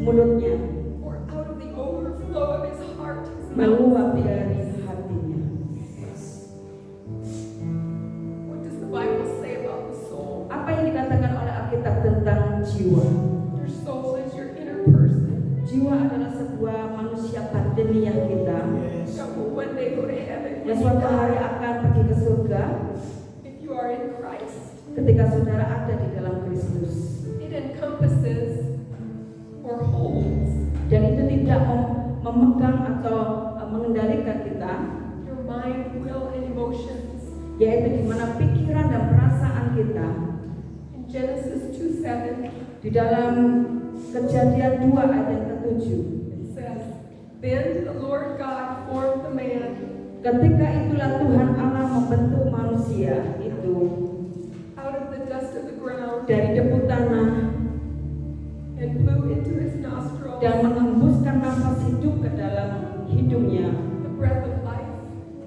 Speaker 4: mulutnya
Speaker 5: For out of the overflow of his heart, his mouth.
Speaker 4: meluap dari hatinya.
Speaker 5: What does the Bible say about the soul?
Speaker 4: Apa yang dikatakan oleh Alkitab tentang jiwa?
Speaker 5: Your soul is your inner person.
Speaker 4: Jiwa adalah sebuah manusia batiniah kita
Speaker 5: That will one day go to heaven.
Speaker 4: yang suatu hari akan pergi ke surga
Speaker 5: If you are in Christ,
Speaker 4: ketika saudara ada di dalam Kristus.
Speaker 5: it encompasses or holds
Speaker 4: Dan itu tidak memegang atau mengendalikan kita,
Speaker 5: your mind, will, and emotions.
Speaker 4: yaitu di mana pikiran dan perasaan kita.
Speaker 5: In Genesis 2:7,
Speaker 4: Di dalam Kejadian 2 ayat yang ke-7,
Speaker 5: it says, then the Lord God formed the man
Speaker 4: ketika itulah Tuhan Allah membentuk manusia itu
Speaker 5: out of the dust of the ground
Speaker 4: dari debu tanah
Speaker 5: and blew into his nostrils
Speaker 4: dan menghembuskan nafas hidup ke dalam hidungnya,
Speaker 5: the breath of life,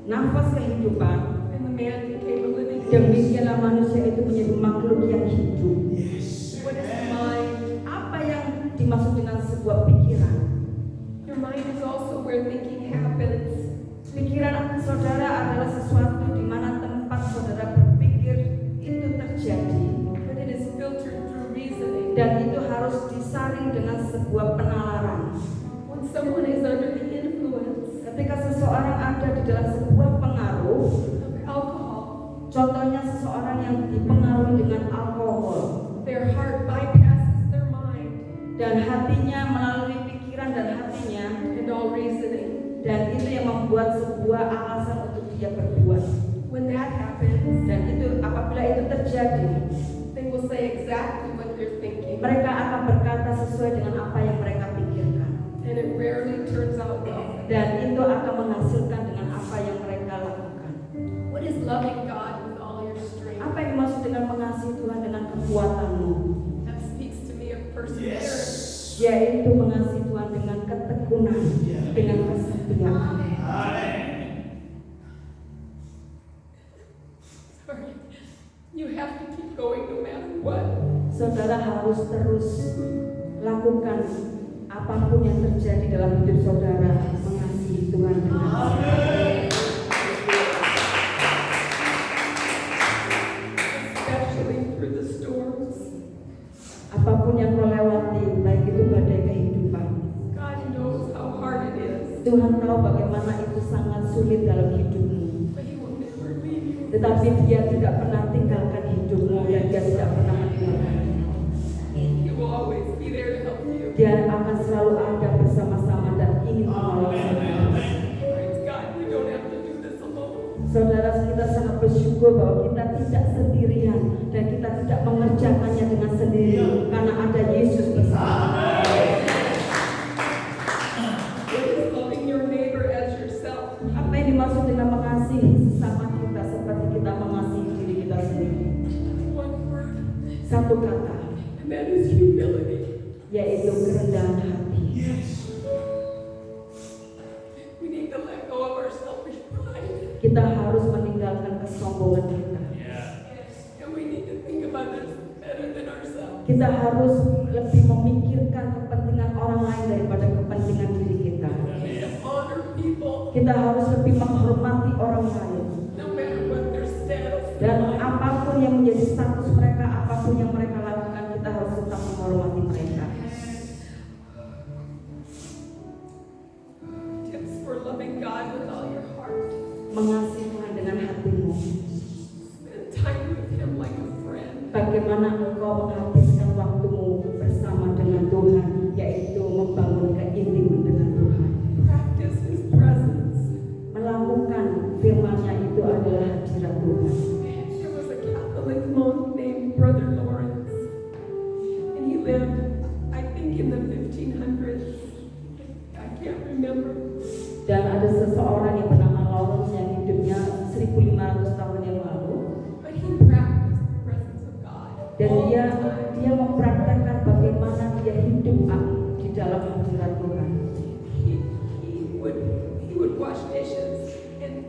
Speaker 4: nafas kehidupan.
Speaker 5: and the man became a living being.
Speaker 4: Demikianlah manusia itu menjadi makhluk yang hidup.
Speaker 5: What is mind?
Speaker 4: Apa yang dimaksud dengan sebuah pikiran?
Speaker 5: Your mind is also where thinking happens.
Speaker 4: Pikiran saudara adalah sesuatu di mana tempat saudara berpikir itu terjadi,
Speaker 5: But it is filtered through reasoning.
Speaker 4: dan itu harus disaring dengan sebuah penalaran.
Speaker 5: When someone is under the influence
Speaker 4: Ketika seseorang ada di dalam sebuah pengaruh,
Speaker 5: of alcohol,
Speaker 4: contohnya seseorang yang dipengaruhi dengan alkohol,
Speaker 5: their heart bypasses their mind
Speaker 4: dan hatinya melalui pikiran dan hatinya,
Speaker 5: and all reasoning.
Speaker 4: dan itu yang membuat sebuah alasan untuk dia berbuat.
Speaker 5: When that happens,
Speaker 4: Dan itu apabila itu terjadi,
Speaker 5: they will say exactly what they're thinking,
Speaker 4: mereka akan berkata sesuai dengan apa yang mereka pikirkan,
Speaker 5: and it rarely turns out well.
Speaker 4: dan itu akan menghasilkan dengan apa yang mereka lakukan.
Speaker 5: What is loving God with all your strength?
Speaker 4: Apa yang dimaksud dengan mengasihi Tuhan dengan kekuatanmu?
Speaker 5: That speaks to me of perseverance.
Speaker 4: Yaitu mengasihi Tuhan dengan ketekunan, dengan kesetiaan.
Speaker 5: Sorry. You have to keep going no matter what.
Speaker 4: Saudara harus terus lakukan apapun yang terjadi dalam hidup saudara, mengasihi Tuhan dengan kesetiaan.
Speaker 5: Especially through the storms.
Speaker 4: Apapun yang kau lewati, baik itu badai kehidupan,
Speaker 5: God knows how hard it is,
Speaker 4: Tuhan tahu bagaimana itu sangat sulit dalam hidupmu.
Speaker 5: but He will never leave you.
Speaker 4: Tetapi Dia tidak pernah tinggalkan hidupmu, dan Dia tidak pernah meninggalkanmu. Dia akan selalu ada bersama-sama dan ingin menolong saudara.
Speaker 5: Praise God, we don't have to do this alone.
Speaker 4: Saudara, kita sangat bersyukur bahwa kita tidak sendirian dan kita tidak mengerjakannya dengan sendiri karena ada Yesus bersama.
Speaker 5: What is loving your neighbor as yourself?
Speaker 4: Apa yang dimaksud dengan mengasihi sesama kita seperti kita mengasihi diri kita sendiri?
Speaker 5: One word,
Speaker 4: Satu kata,
Speaker 5: and that is humility.
Speaker 4: yaitu kerendahan hati.
Speaker 5: We need to let go of our selfish pride.
Speaker 4: Kita harus meninggalkan kesombongan kita.
Speaker 5: And we need to think of others better than ourselves.
Speaker 4: Kita harus lebih memikirkan kepentingan orang lain daripada kepentingan diri kita.
Speaker 5: We need to honor people
Speaker 4: Kita harus lebih menghormati orang lain.
Speaker 5: no matter what their status is.
Speaker 4: Dan apapun yang menjadi status mereka, apapun yang mereka lakukan, kita harus tetap menghormati mereka.
Speaker 5: Tips for loving God with all your heart.
Speaker 4: Mengasihi Tuhan dengan hatimu.
Speaker 5: Spend time with Him like a friend.
Speaker 4: Bagaimana engkau menghabiskan waktumu bersama dengan Tuhan, yaitu membangun keintiman dengan Tuhan.
Speaker 5: Practice His presence.
Speaker 4: Melakukan firman-Nya itu adalah hadirat Tuhan.
Speaker 5: There was a Catholic monk named Brother Lawrence, and he lived, I think, in the 1500s. I can't remember.
Speaker 4: Dan ada seseorang yang bernama Lawrence yang hidupnya 1500 tahun yang lalu.
Speaker 5: But he practiced the presence of God.
Speaker 4: Dan
Speaker 5: all
Speaker 4: dia
Speaker 5: the time.
Speaker 4: mempraktekkan bagaimana dia hidup di dalam hadirat Tuhan.
Speaker 5: He would wash dishes, and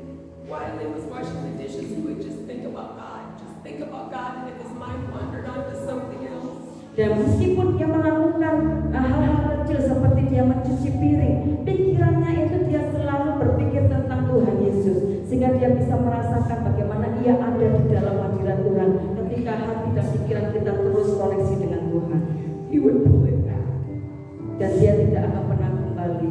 Speaker 5: while he was washing the dishes, he would just think about God. Just think about God, and if his mind wandered onto something else,
Speaker 4: Dan meskipun dia melakukan hal-hal kecil seperti dia mencuci piring, pikirannya itu dia selalu berpikir tentang Tuhan Yesus, sehingga dia bisa merasakan bagaimana ia ada di dalam hadirat Tuhan ketika hati dan pikiran kita terus koneksi dengan Tuhan.
Speaker 5: he would pull it back.
Speaker 4: Dan dia tidak akan pernah kembali.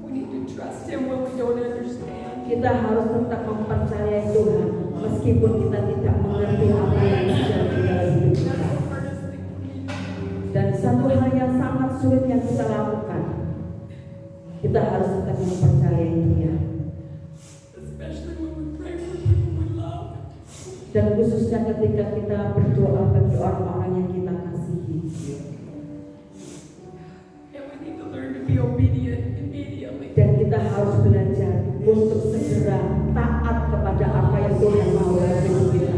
Speaker 5: We need to trust him when we don't understand.
Speaker 4: Kita harus tetap mempercayai Tuhan meskipun kita tidak mengerti apa yang terjadi dalam hidup
Speaker 5: That's
Speaker 4: kita.
Speaker 5: the hardest thing for me to do.
Speaker 4: Dan satu hal yang sangat sulit yang kita lakukan, kita harus tetap mempercayai Dia.
Speaker 5: Especially when we pray for people we love.
Speaker 4: Dan khususnya ketika kita berdoa bagi orang-orang yang kita kasihi.
Speaker 5: And we need to learn to be obedient immediately.
Speaker 4: Dan kita harus belajar untuk segera taat kepada apa yang Tuhan mau dalam hidup kita.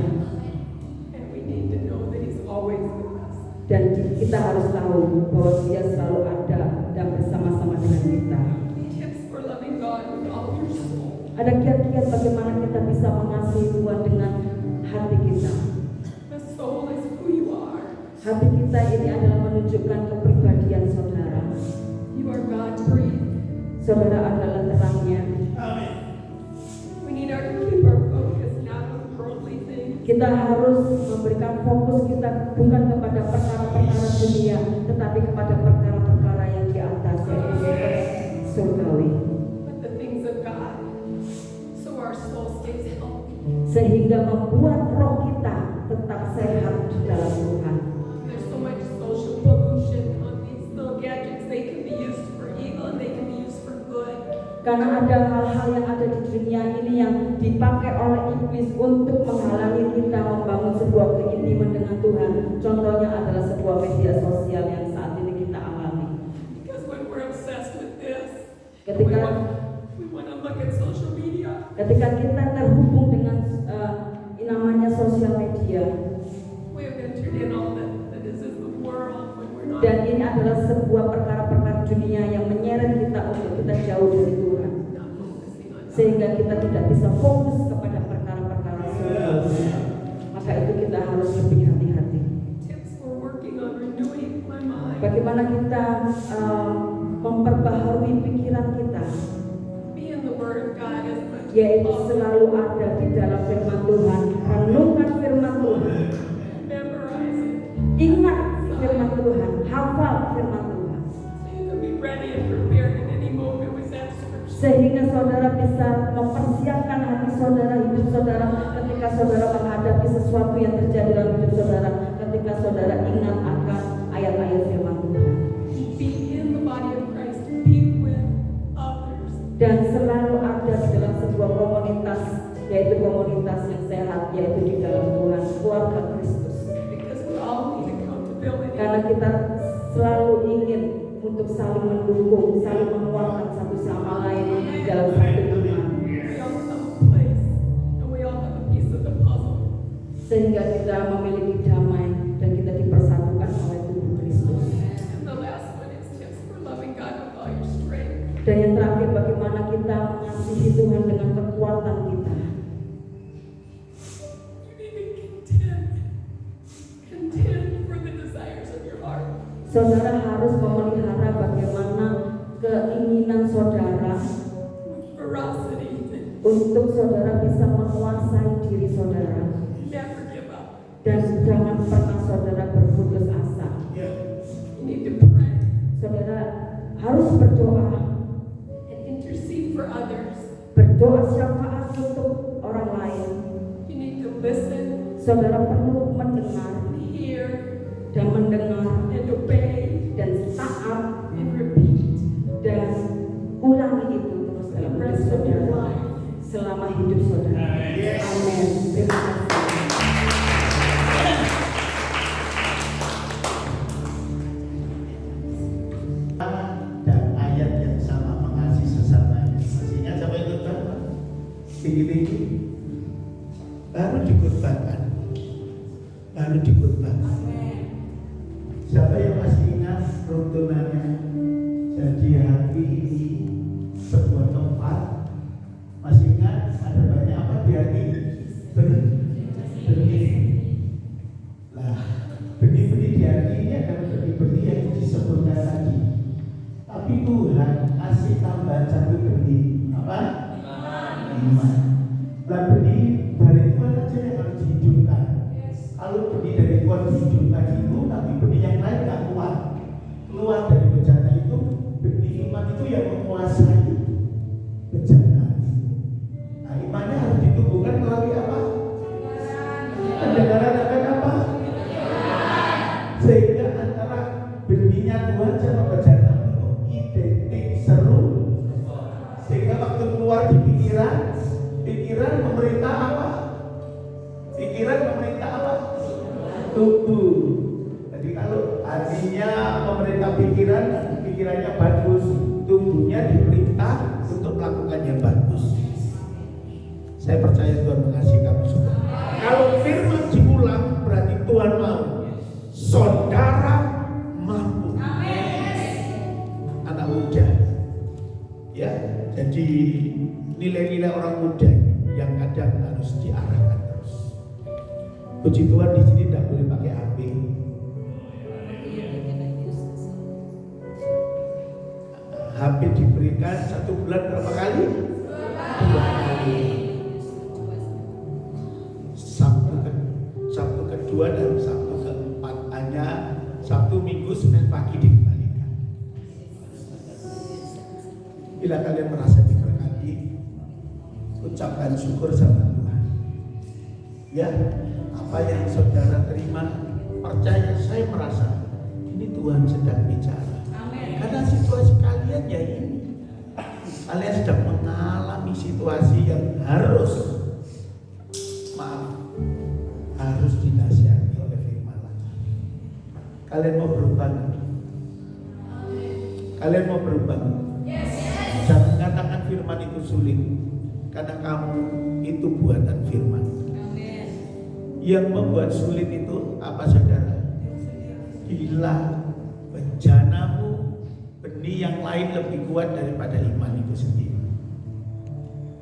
Speaker 5: And we need to know that he's always with us.
Speaker 4: Dan kita harus tahu bahwa Dia selalu ada dan bersama-sama dengan kita.
Speaker 5: Tips for loving God with all your soul.
Speaker 4: Ada kiat-kiat bagaimana kita bisa mengasihi Tuhan dengan hati kita.
Speaker 5: The soul is who you are.
Speaker 4: Hati kita ini adalah menunjukkan kepribadian saudara.
Speaker 5: You are God's breathed.
Speaker 4: Saudara adalah terangnya.
Speaker 1: Amin.
Speaker 5: We need to keep our focus not on worldly things.
Speaker 4: Kita harus memberikan fokus kita bukan kepada perkara-perkara dunia, tetapi kepada perkara-perkara yang di atas, yaitu surgawi.
Speaker 5: But the things of God. So our soul stays healthy.
Speaker 4: Sehingga membuat roh kita tetap sehat di dalam Tuhan.
Speaker 5: There's so much social pollution on these little gadgets. They can be used for evil and they can be used for good.
Speaker 4: Karena ada hal-hal yang ada di dunia ini yang dipakai oleh iblis untuk menghalangi kita membangun sebuah keintiman dengan Tuhan. Contohnya adalah sebuah media sosial yang saat ini kita alami.
Speaker 5: Because when we're obsessed with this,
Speaker 4: Ketika
Speaker 5: we want to look at social media.
Speaker 4: ketika kita terhubung dengan namanya sosial media,
Speaker 5: We have entered in all that is in the world when we're not.
Speaker 4: dan ini adalah sebuah perkara-perkara dunia yang menyeret kita untuk kita jauh dari Tuhan,
Speaker 5: Not focusing on God.
Speaker 4: sehingga kita tidak bisa fokus kepada perkara-perkara surgawi. Maka itu kita harus lebih hati-hati.
Speaker 5: Tips for working on renewing my mind.
Speaker 4: Bagaimana kita memperbaharui pikiran kita,
Speaker 5: Be in the Word of God as much as
Speaker 4: yaitu
Speaker 5: possible.
Speaker 4: selalu ada di dalam firman Tuhan. Renungkan firman Tuhan,
Speaker 5: Memorize it.
Speaker 4: ingat firman Tuhan, hafal firman Tuhan,
Speaker 5: So you can be ready and prepared at any moment with that scripture.
Speaker 4: sehingga saudara bisa mempersiapkan hati saudara, hidup saudara ketika saudara menghadapi sesuatu yang terjadi dalam hidup saudara, ketika saudara komunitas yang sehat, yaitu di dalam Tuhan, keluarga Kristus.
Speaker 5: Because we all need accountability.
Speaker 4: Karena kita selalu ingin untuk saling mendukung, saling menguatkan satu sama lain di dalam satu iman.
Speaker 5: We all have a place, and we all have a piece of the puzzle.
Speaker 4: Sehingga kita memiliki damai dan kita dipersatukan oleh tubuh Kristus.
Speaker 5: And the last one is just for loving God with all your strength.
Speaker 4: Dan yang terakhir, bagaimana kita mengasihi Tuhan dengan kekuatan kita.
Speaker 5: You need to contend for the desires of your heart.
Speaker 4: Saudara harus memelihara bagaimana keinginan saudara
Speaker 5: With ferocity.
Speaker 4: untuk saudara bisa menguasai diri saudara.
Speaker 5: Never give up.
Speaker 4: Dan jangan pernah saudara berputus asa.
Speaker 5: You need to pray
Speaker 4: Saudara harus berdoa,
Speaker 5: and intercede for others.
Speaker 4: berdoa syafaat untuk orang lain.
Speaker 5: You need to listen,
Speaker 4: Saudara perlu mendengar
Speaker 5: hear,
Speaker 4: dan mendengar
Speaker 5: and obey,
Speaker 4: dan taat
Speaker 5: and repeat
Speaker 4: dan ulangi itu terus
Speaker 5: for the
Speaker 4: dalam hidup
Speaker 5: rest of your
Speaker 4: saudara
Speaker 5: life.
Speaker 4: selama hidup saudara. Amin. Terima kasih.
Speaker 2: Dan ayat yang sama mengasihi sesamanya. Masih ingat sama itu kan? Tinggi-tinggi baru dikhotbahkan, baru dikhotbahkan. Siapa yang masih ingat runtunannya? Jadi hati ini sebuah tempat. Masih ingat ada banyak apa di hati? Benih. Lah, benih-benih di hati ini adalah benih-benih yang disebutkan tadi. Tapi Tuhan kasih tambahan satu benih apa? Iman. Lah benih dari Tuhan aja yang harus dihidupkan. Kalau benih dari Tuhan dihidupkan itu, tapi benih yang lain nggak kuat. Keluar dari bejana itu, benih iman itu yang menguasai bejana. Nah, imannya harus ditumbuhkan melalui apa? Pendengaran akan apa? Sehingga antara benihnya Tuhan sama bejana itu identik seru. Sehingga waktu keluar di pikiran memerintah apa? Pikiran memerintah apa? Tubuh. Jadi kalau hatinya memerintah pikiran, pikirannya bagus, tubuhnya diperintah untuk melakukan yang bagus. Saya percaya Tuhan mengasihi kamu semua. Kalau firman diulang berarti Tuhan mau. Saudara mampu. Anak muda. Ya, jadi nilai-nilai orang muda yang kadang harus diarahkan terus. Puji Tuhan di sini tidak boleh pakai HP. HP diberikan 1 bulan berapa kali? 2 kali. Sabtu kedua dan Sabtu keempat, hanya Sabtu Minggu Senin pagi dikembalikan. Bila kalian merasa diberkati, ucapkan syukur sama Tuhan. Ya, apa yang saudara terima, percaya, saya merasa ini Tuhan sedang bicara. Karena situasi kalian ya ini, kalian sedang mengalami situasi yang harus dinasihati oleh firman lagi. Kalian mau berubah? Kalian mau berubah? Jangan katakan firman itu sulit, karena kamu itu buatan firman. Yang membuat sulit itu apa saudara? Bila bejanamu, benih yang lain lebih kuat daripada iman itu sendiri.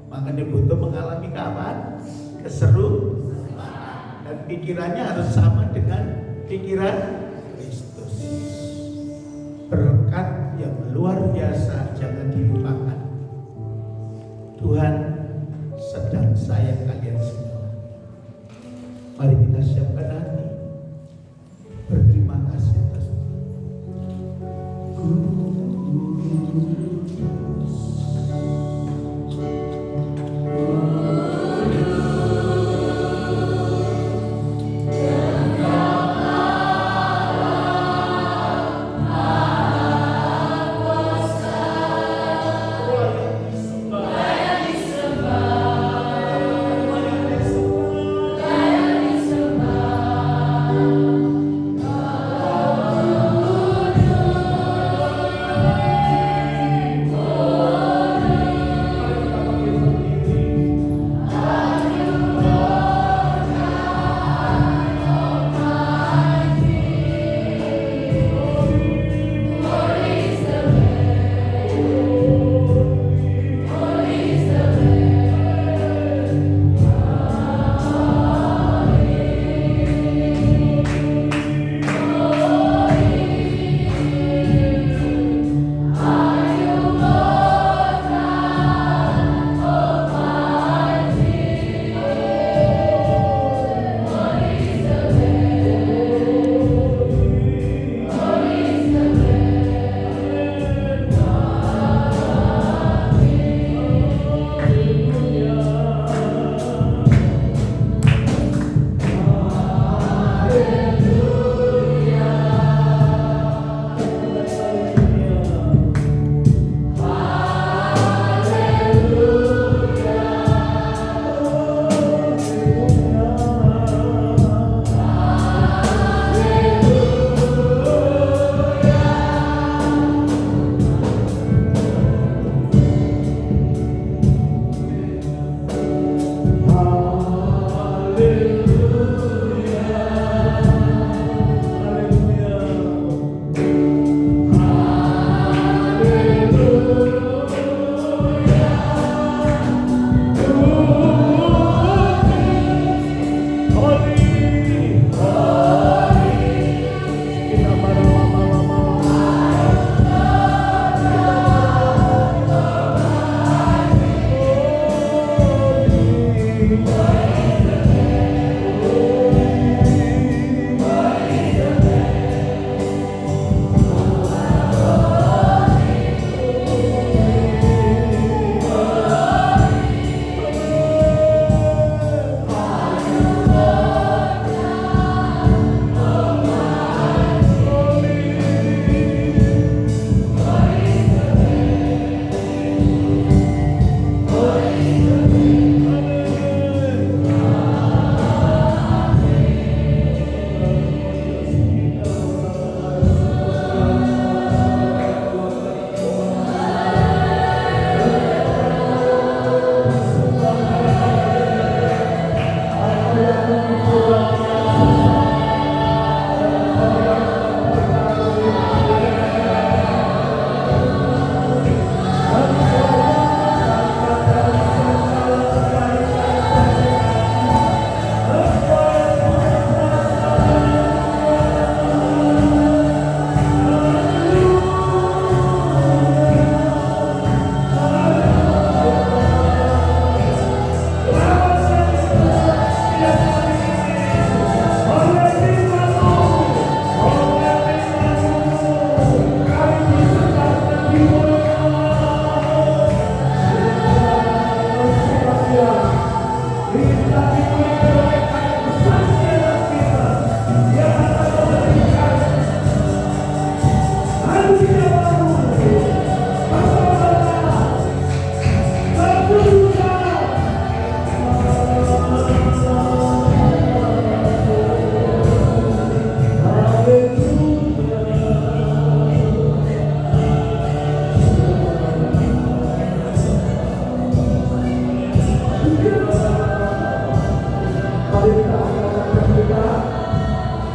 Speaker 2: Makanya butuh mengalami keapaan? Keseru. Dan pikirannya harus sama dengan pikiran Kristus. Berkat yang luar biasa jangan dilupakan. Tuhan sedang sayang kalian semua. Mari kita siapkan hati. Berterima kasih atas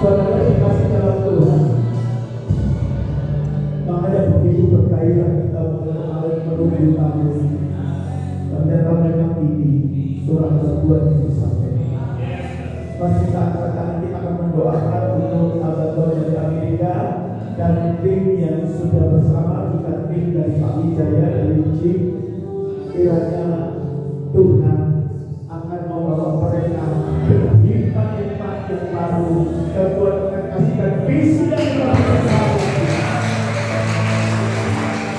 Speaker 2: Saudara dikasih dalam Tuhan. Makanya begitu bergairah kita menuju tahun. Ternyata memang ini surah kedua yang disampaikan. Mari kita akan mendoakan untuk abad dari Amerika dan tim yang sudah bersama, juga tim dari Pak Wijaya dari Jim. Kiranya Tuhan akan membawa mereka ke hikmat-hikmat yang baru, dan Tuhan akan kasihkan visi yang berbeda.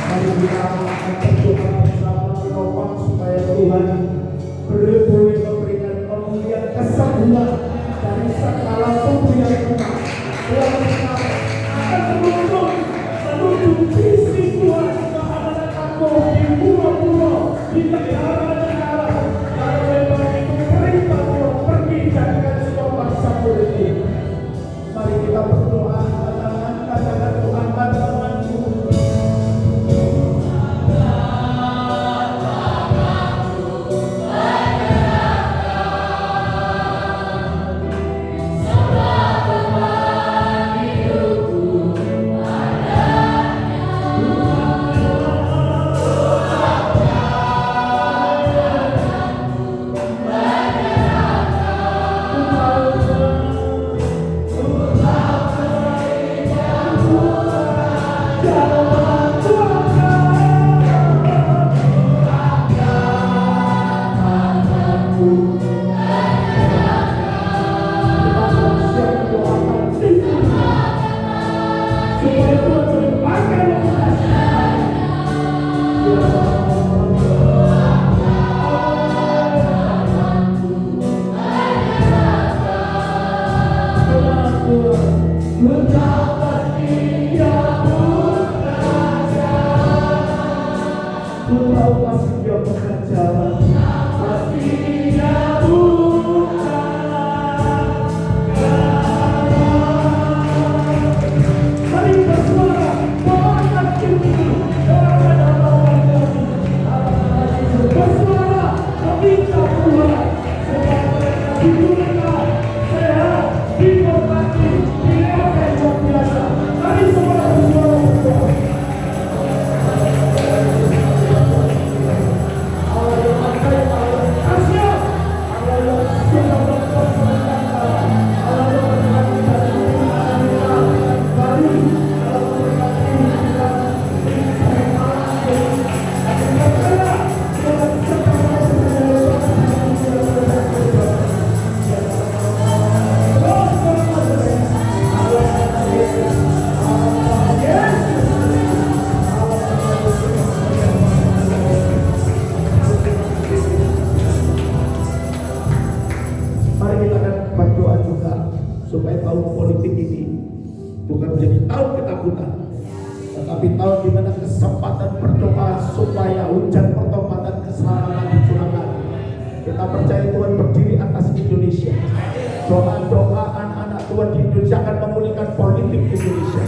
Speaker 2: Mari kita akan berdoa bersama menopang supaya Tuhan boleh memberikan pemulihan kesembuhan dari segala tubuh yang lemah. Tuhan akan menuju visi Tuhan keamanan aku di pulau-pulau, di negara-negara. Kalau memang itu perintah Tuhan, pergi jadikan semua bangsa politik. Mari kita berdoa, katakan Tuhan bantu-bantu. Supaya tahun politik ini bukan menjadi tahun ketakutan, tetapi tahun di mana kesempatan berdoa supaya hujan pertobatan keselamatan dicurahkan. Kita percaya Tuhan berdiri atas Indonesia. Doa-doa anak-anak Tuhan di Indonesia akan memulihkan politik Indonesia.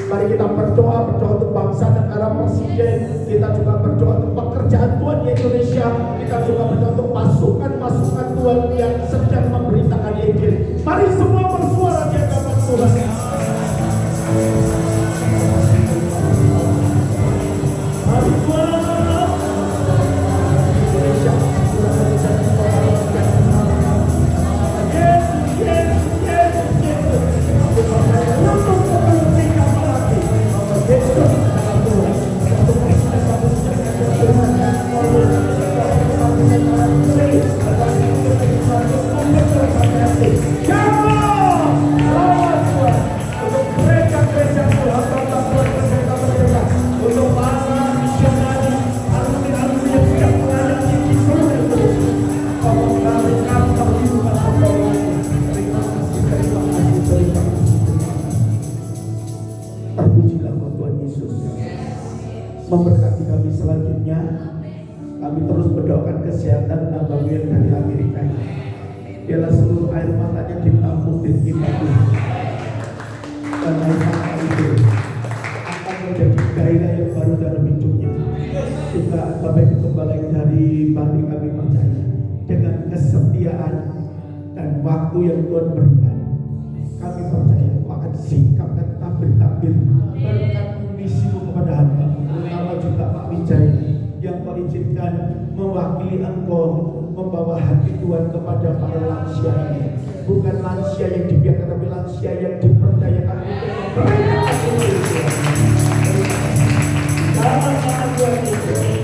Speaker 2: Mari kita berdoa untuk bangsa, negara, presiden. Kita juga berdoa untuk pekerjaan Tuhan di Indonesia. Kita juga berdoa untuk pasukan-pasukan Tuhan yang sedang memberitakan Injil. Mari semua bersuara di hadapan Tuhan. Mari suara Indonesia. Memberkati kami selanjutnya. Kami terus berdoakan kesehatan Nabawian dari Amerika. Biarlah seluruh air matanya ditampung di kita dan air mata itu akan menjadi gairah yang baru dalam hidupnya. Juga Bapak Ibu Gembala dari Bali, kami percaya dengan kesetiaan dan waktu yang Tuhan berikan, kami percaya singkapkan tabir-tabir berkat misimu kepada hamba, terutama juga Pak Wijaya yang Kau izinkan mewakili Engkau membawa hati Tuhan kepada para lansia ini. Bukan lansia yang dibiarkan, tapi lansia yang diperdayakan untuk memberikan kasih Tuhan. Sama-sama Tuhan Yesus.